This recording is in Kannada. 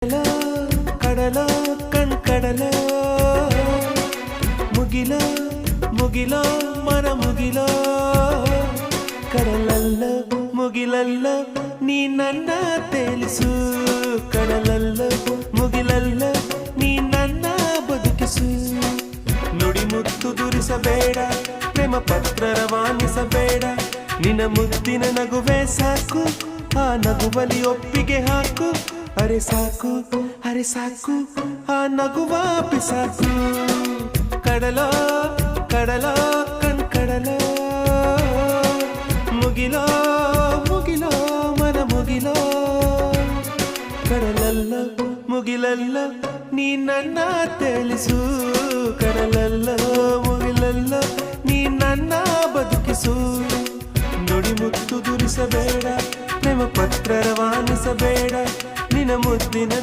ಕಡಲ ಕಡಲ ಕಣ್ಕಡಲ ಮುಗಿಲ ಮುಗಿಲ ಮನ ಮುಗಿಲ ಕಡಲಲ್ಲ ಮುಗಿಲಲ್ಲ ನೀ ನನ್ನ ತೇಲಿಸು ಕಡಲಲ್ಲ ಮುಗಿಲಲ್ಲ ನೀ ನನ್ನ ಬದುಕಿಸು ನುಡಿ ಮುತ್ತು ದುರಿಸಬೇಡ ಪ್ರೇಮ ಪತ್ರ ರವಾನಿಸಬೇಡ ನಿನ್ನ ಮುದ್ದಿನ ನಗುವೆ ಸಾಕು ಆ ನಗುವಲಿ ಒಪ್ಪಿಗೆ ಹಾಕು ಅರೆ ಸಾಕು ಆ ನಗುವ ಪಿಸಾಕು ಕಡಲ ಕಡಲ ಕಣ್ಕಡಲ ಮುಗಿಲೋ ಮುಗಿಲೋ ಮನ ಮುಗಿಲೋ ಕಡಲಲ್ಲ ಮುಗಿಲಲ್ಲ ನೀ ನನ್ನ ತೇಲಿಸು ಕಡಲಲ್ಲ ಮುಗಿಲಲ್ಲ ನೀ ನನ್ನ ಬದುಕಿಸು ನುಡಿ ಮುತ್ತು ದುರಿಸಬೇಡ ಪ್ರೇಮ ಪತ್ರ ರವಾನಿಸಬೇಡ ನಿನ್ನ ಮುದ್ದಿನ